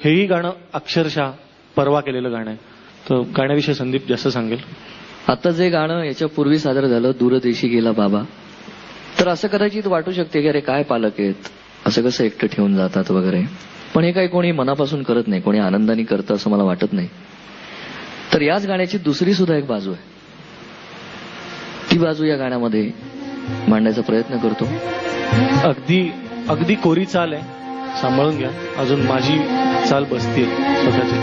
हेही गाणं अक्षरशः परवा केलेलं गाणं आहे. तर गाण्याविषयी संदीप जास्त सांगेल. आता जे गाणं याच्या पूर्वी सादर झालं, दूरदेशी गेला बाबा, तर असं कदाचित वाटू शकते की अरे काय पालक आहेत, असं कसं एकटं ठेवून जातात वगैरे. पण हे काही कोणी मनापासून करत नाही, कोणी आनंदाने करतं असं मला वाटत नाही. तर याच गाण्याची दुसरी सुद्धा एक बाजू आहे, ती बाजू या गाण्यामध्ये मांडण्याचा प्रयत्न करतो. अगदी अगदी कोरी चाल आहे, सांभाळून घ्या. अजून माझी चाल बसते स्वतःची.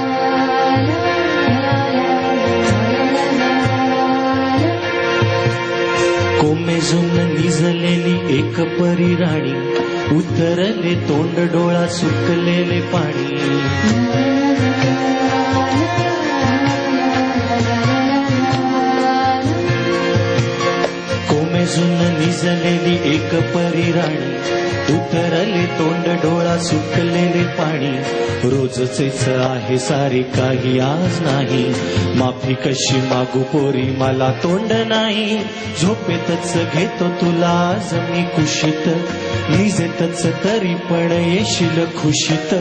कोमेजून निजलेली एक परी राणी, उतरले तोंड डोळा सुकलेले पाणी. कोमेजून निजलेली एक परी राणी, उतरले तोंड डोळा सुकलेले पाणी. रोजचेच आहे सारे काही आज नाही, माफी कशी मागू पोरी मला तोंड नाही. झोपेतच घेतो तुला आज मी कुशीत, निजेतच तरी पण येशील खुशीत.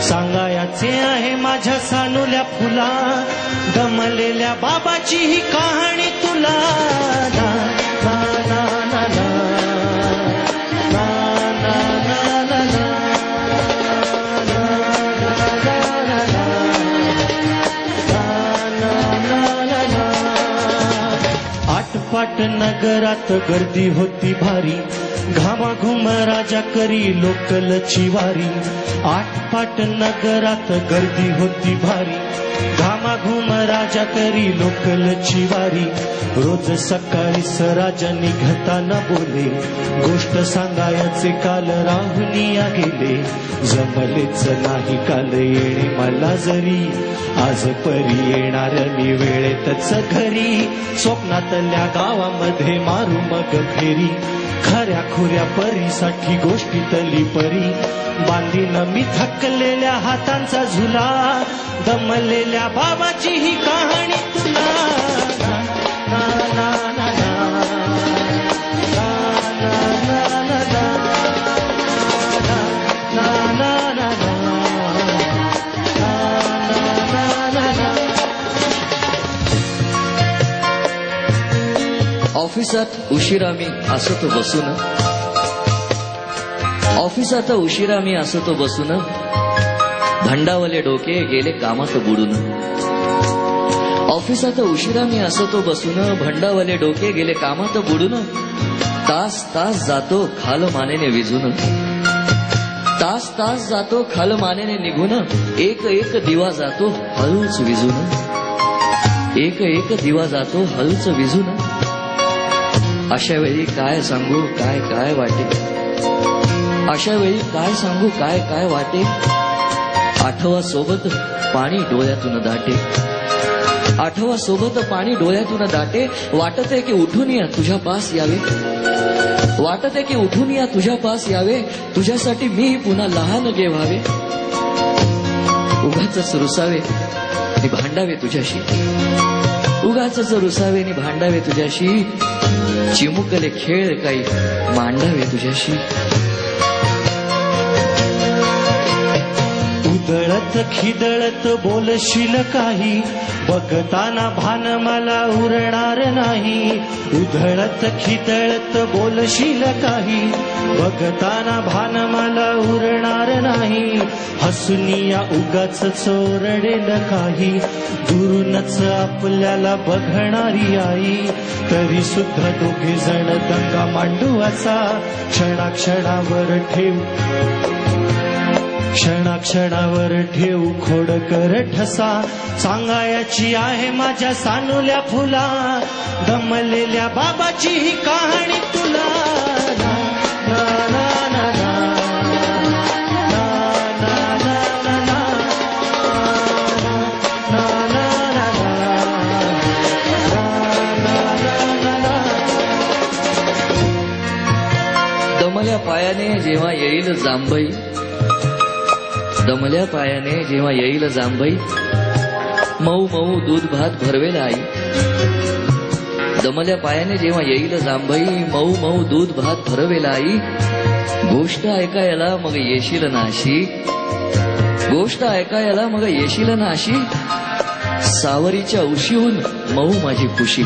सांगायचे आहे माझ्या सानुल्या फुला, दमलेल्या बाबाची ही कहाणी तुला. ना ना ना ना ना. आटपाट नगरात गर्दी होती भारी, घामाघूम राजा करी लोकलची वारी. आटपाट नगरात गर्दी होती भारी, घामाघूम राजा करी लोकलची वारी. रोज सकाळी राजा निघताना बोले, गोष्ट सांगायचे काल राहुनिया गेले. जमलेच नाही काल येणे मला जरी, आज परी येणार मी वेळेतच घरी. स्वप्नातल्या गावामध्ये मारू मग फेरी, खऱ्या खुऱ्या परीसाठी गोष्टीतली परी. बांधीन मी थकलेल्या हातांचा झुला, दमलेल्या बाबाची ही कहाणी तुला. ना ना ना ना. ऑफिसात उशिरा मी असतो बसून, ऑफिसात उशिरा मी असतो बसून, भंडावले डोके गेले कामात बुडून. ऑफिसात उशिरा मी असतो बसून, भंडावले डोके गेले कामात बुडून. तास तास जातो खाल मानेने विझून, तास तास जातो खाल मानेने निघून. एक एक दिवा जातो हळूच विझून, एक एक दिवा जातो हळूच विझून. अशा वेळी काय सांगू काय काय वाटे, अशा वेळी काय सांगू काय काय वाटे. आठवा सोबत पाणी डोळ्यातून दाटे, आठवा सोबत पाणी डोळ्यातून दाटे. वाटते की उठून या तुझ्या पास यावे, वाटते की उठून या तुझ्या पास यावे. तुझ्यासाठी मी पुन्हा लहान गे व्हावे. उगाच रुसावे नि भांडावे तुझ्याशी, उगाच रुसावे नि भांडावे तुझ्याशी. चिमुकले खेळ काही मांडावे तुझ्याशी. उधळत खिदळत बोलशील काही, बघताना भान मला उरणार नाही. उधळत खिदळत बोलशील काही, बघताना भान मला उरणार नाही. हसुनिया उगाच चोरडेल काही, दुरूनच आपल्याला बघणारी आई. तरी सुद्धा दोघे जण दंगा मांडू असा, क्षणाक्षणावर ठेव क्षणाक्षणावर ठेव खोडकर ठसा. सांगायची आहे माझ्या सानुल्या फुला, दमलेल्या बाबाची ही कहाणी तुला. ना ना ना ना. दमल्या पायाने जेव्हा येईल जांभई, दमल्या पायाने जेव्हा येईल जांभई. मऊ मऊ दूध भात भरवेल आई, दमल्या पायाने जेव्हा येईल जांभई. मऊ मऊ दूध भात भरवेल आई. गोष्ट ऐकायला मग येशील नाशी, गोष्ट ऐकायला मग येशील ना अशी, सावरीच्या उशीहून मऊ माझी कुशी.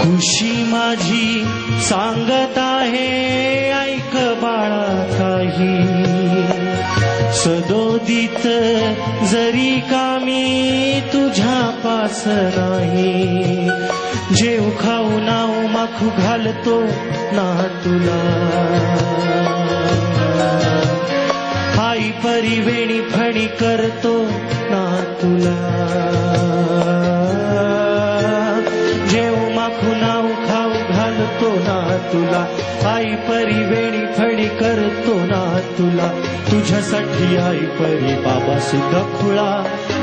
खुशी माझी सांगत आहे ऐक बाळा काही, सदोदित जरी कामी तुझ्या पास नाही. जेव खाऊ नाऊ माखू घालतो ना तुला, आई परी वेणी फणी करतो ना तुला. जेव माखू नाऊ खाऊ घालतो ना तुला, आई परी वेणी फणी करतो ना तुला. तुझ्यासाठी आई परी बाबा सुद्धा खुळा,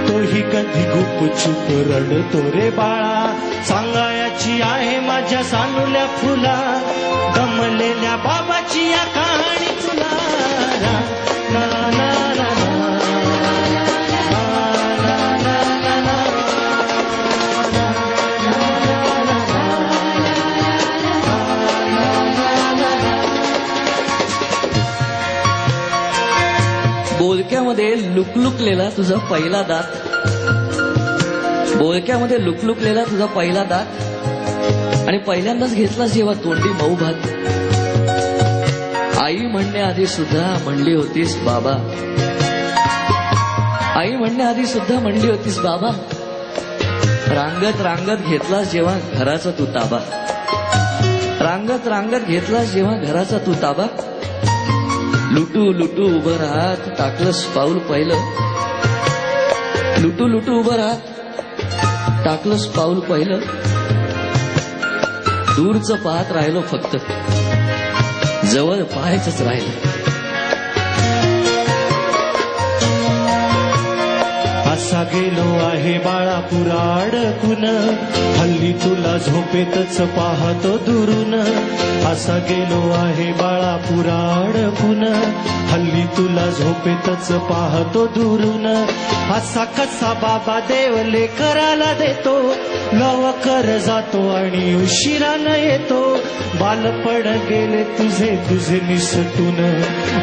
तोही कधी गुपचूप रडतो रे बाळा. सांगायची आहे माझ्या सानुल्या फुला, दमलेल्या बाबाची या कहाणी तुला. ना ना ना बोलक्यामध्ये लुकलुकलेला तुझा पहिला दात, बोलक्यामध्ये लुकलुकलेला तुझा पहिला दात, आणि पहिल्यांदाच घेतलास जेव्हा तोंडी मऊ भात. आई म्हणण्याआधी सुद्धा म्हणली होतीस बाबा, आई म्हणण्याआधी सुद्धा म्हणली होतीस बाबा. रांगत रांगत घेतलास जेव्हा घराचा तू ताबा, रांगत रांगत घेतलास जेव्हा घराचा तू ताबा. लुटू लुटू उभं राहत टाकलंस पाऊल पहिलं, लुटू लुटू उभं राहत टाकलंस पाऊल पहिलं. दूरचं पाहत राहिलो फक्त, जवळ पाहायचंच राहिलं. असा गेलो आहे बाळा पुरा अडकून, हल्ली तुला झोपेतच पाहतो दुरून. असा गेलो आहे बाळा पुरा अडकून, हल्ली तुला झोपेतच पाहतो दुरून. असा कसा बाबा देव लेकराला देतो, लवकर जातो आणि उशिरानं येतो. बालपण गेले तुझे तुझे निसटून,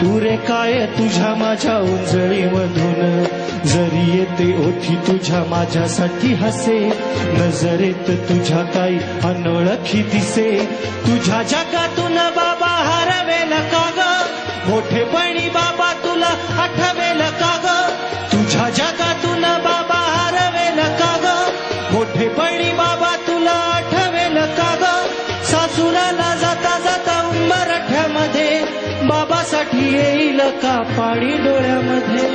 उरे काय तुझ्या माझ्या उंजळीमधून. जरी येते ओठी तुझ्या माझ्यासाठी हसे, नजरेत तुझ्या काही अनोळखी दिसे. तुझ्या जगातून बाबा हरवेल का ग, मोठेपणी बाबा तुला आठवेल का ग. तुझ्या जगातून बाबा हरवेल का ग, मोठेपणी बाबा तुला आठवेल का ग. सासुराला जाता जाता उंबरठ्यामध्ये, बाबासाठी येईल का पाणी डोळ्यामध्ये.